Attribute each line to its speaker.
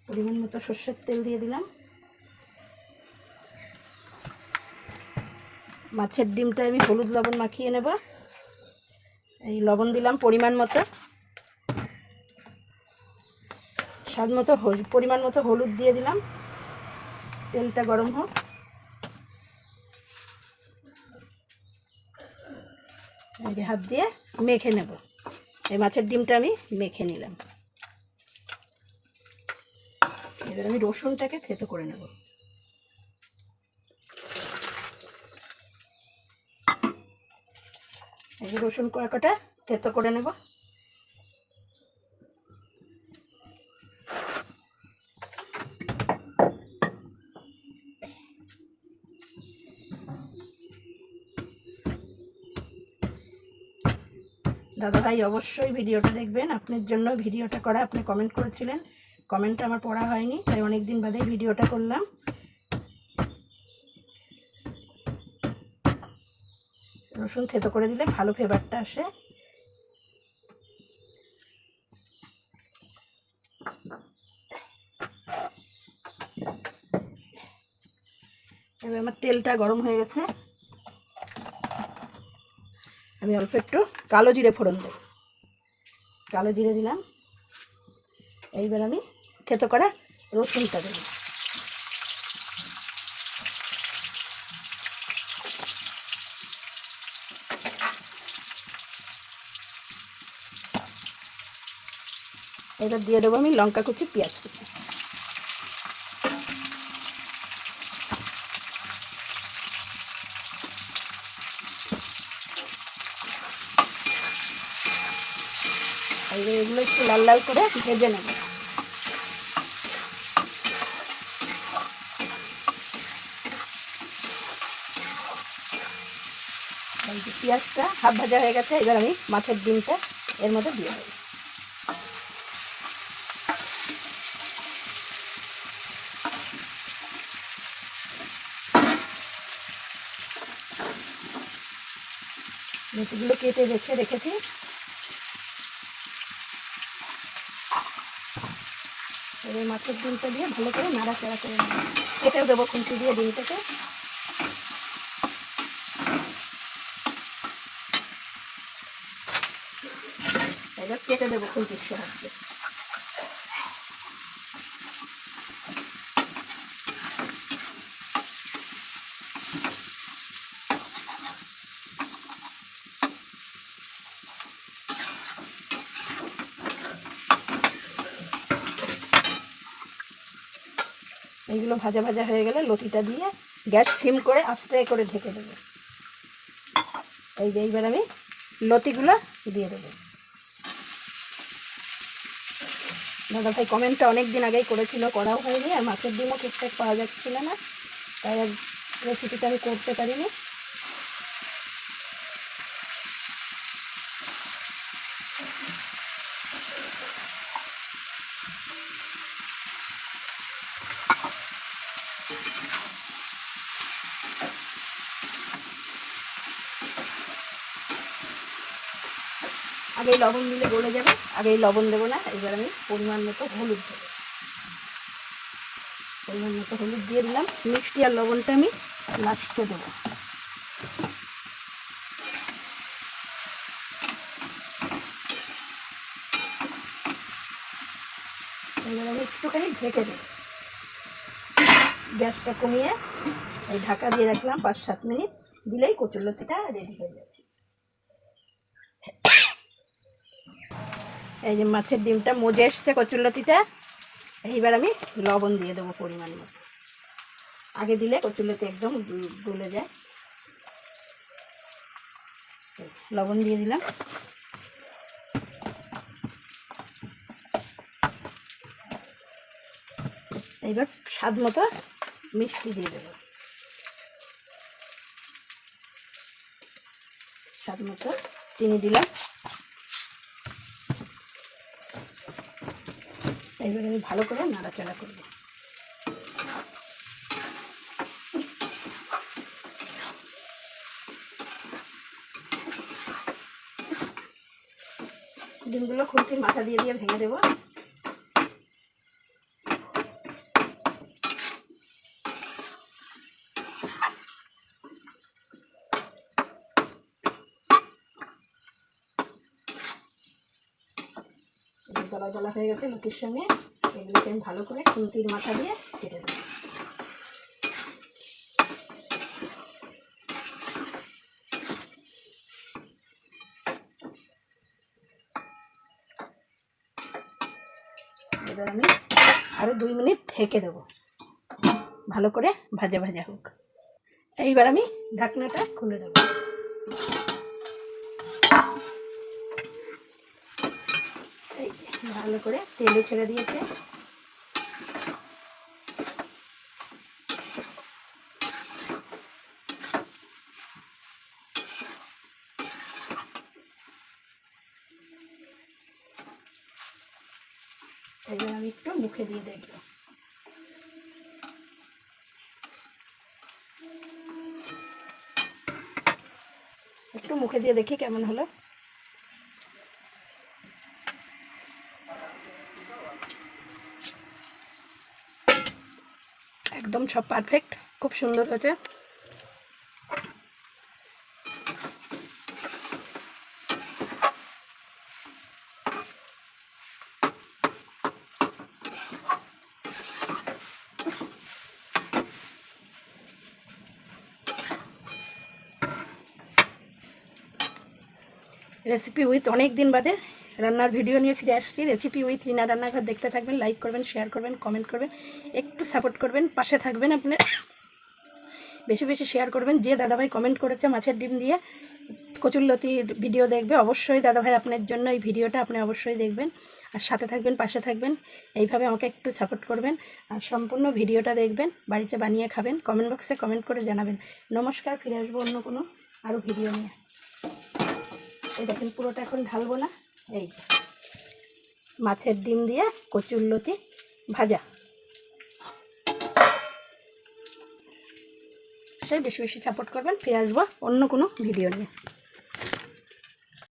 Speaker 1: পরিমাণ মতো সর্ষের তেল দিয়ে দিলাম। মাছের ডিমটা আমি হলুদ লবণ মাখিয়ে নেব। এই লবণ দিলাম পরিমাণ মতো, স্বাদ মতো পরিমাণ মতো হলুদ দিয়ে দিলাম। তেলটা গরম হোক। এই হাত দিয়ে মেখে নেব। এই মাছের ডিমটা আমি মেখে নিলাম। এবার আমি রসুনটাকে থেতো করে নেব। এই যে রসুন কয়েকটা থেতো করে নেব। দাদা ভাই অবশ্যই ভিডিওটা দেখবেন, আপনার জন্য ভিডিওটা করা। আপনি কমেন্ট করেছিলেন, কমেন্টটা আমার পড়া হয়নি, তাই অনেক দিন বাদে ভিডিওটা করলাম। রসুন থেতো করে দিলে ভালো ফ্লেভারটা আসে। এবার আমার তেলটা গরম হয়ে গেছে, আমি অল্প একটু কালো জিরে ফোড়ন দেব। কালো জিরে দিলাম। এইবার আমি থেতো করা রসুনটা দেব। এবার দিয়ে দেবো আমি লঙ্কা কুচি, পেঁয়াজ কুচি। এইবার এগুলো একটু লাল লাল করে ভেজে নেব। এই যে পেঁয়াজটা হাফ ভাজা হয়ে গেছে, এবার আমি মাছের ডিমটা এর মধ্যে দিয়ে দেবো। মুখগুলো কেটে বেছে রেখেছি। এবার মাছের ডিমটা দিয়ে ভালো করে নাড়াচাড়া করে নেব। কেটেও দেবো খুন্তি দিয়ে ডিমটাকে। এবার কেটে দেবো খুন্তির সাহায্যে। এইগুলো ভাজা ভাজা হয়ে গেলে লতিটা দিয়ে গ্যাস সিম করে আস্তে করে ঢেকে দেবো। এই যে এইবার আমি লতিগুলো দিয়ে দেবো। দাদা ভাই কমেন্টটা অনেক দিন আগেই করেছিল, করাও হয়নি, আর মাছের ডিমও ঠিকঠাক পাওয়া যাচ্ছিল না, তাই আর রেসিপিটা আমি করতে পারিনি। আগেই লবণ দিলে গলে যাবে, আগেই লবণ দেবো না। এবার আমি পরিমাণ মতো হলুদ দেবো। পরিমাণ মতো হলুদ দিয়ে দিলাম। মিষ্টি আর লবণটা আমি লাস্টে দেবো। এবার আমি একটুখানি ঢেকে দেবো। গ্যাসটা কমিয়ে এই ঢাকা দিয়ে রাখলাম 5-7 মিনিট, দিলেই কচুরলতিটা রেডি হয়ে যাবে। এই যে মাছের ডিমটা মজে এসছে কচুরলতিটা। এইবার আমি লবণ দিয়ে দেবো পরিমাণ মতো। আগে দিলে কচুরলতি একদম গলে যায়। লবণ দিয়ে দিলাম। এইবার স্বাদ মতো মিষ্টি দিয়ে দেবো। স্বাদ মতো চিনি দিলাম। এইবার আমি ভালো করে নাড়াচাড়া করব। ডিমগুলো খুন্তির মাথা দিয়ে ভেঙে দেবো। দলা দলা হয়ে গেছে লতির সঙ্গে। এগুলোকে আমি ভালো করে খুন্তির মাথা দিয়ে কেটে দেবো। এবার আমি আরও 2 মিনিট ঢেকে দেবো, ভালো করে ভাজা ভাজা হোক। এইবার আমি ঢাকনাটা খুলে দেবো। এই ভালো করে তেলও ছেড়ে দিয়েছে। এইবার আমি একটু মুখে দিয়ে দেখবো। একটু মুখে দিয়ে দেখি কেমন হলো। একদম সব পারফেক্ট, খুব সুন্দর হয়েছে। রেসিপি উইথ অনেক দিন বাদে রান্নার ভিডিও নিয়ে ফিরে আসছি। রেসিপি উইথ রিনা রান্নাঘর দেখতে থাকবেন, লাইক করবেন, শেয়ার করবেন, কমেন্ট করবেন, একটু সাপোর্ট করবেন, পাশে থাকবেন। আপনি বেশি বেশি শেয়ার করবেন। যে দাদাভাই কমেন্ট করেছে মাছের ডিম দিয়ে কচুরলতির ভিডিও দেখবে, অবশ্যই দাদাভাই আপনার জন্য এই ভিডিওটা আপনি অবশ্যই দেখবেন। আর সাথে থাকবেন, পাশে থাকবেন, এইভাবে আমাকে একটু সাপোর্ট করবেন। আর সম্পূর্ণ ভিডিওটা দেখবেন, বাড়িতে বানিয়ে খাবেন, কমেন্ট বক্সে কমেন্ট করে জানাবেন। নমস্কার, ফিরে আসবো অন্য কোনো আরও ভিডিও নিয়ে। এই দেখেন পুরোটা এখন ঢালবো না। এই মাছের ডিম দিয়ে কচুরলতি ভাজা, সেই বেশি বেশি সাপোর্ট করবেন। ফিরে আসবো অন্য কোনো ভিডিও নিয়ে।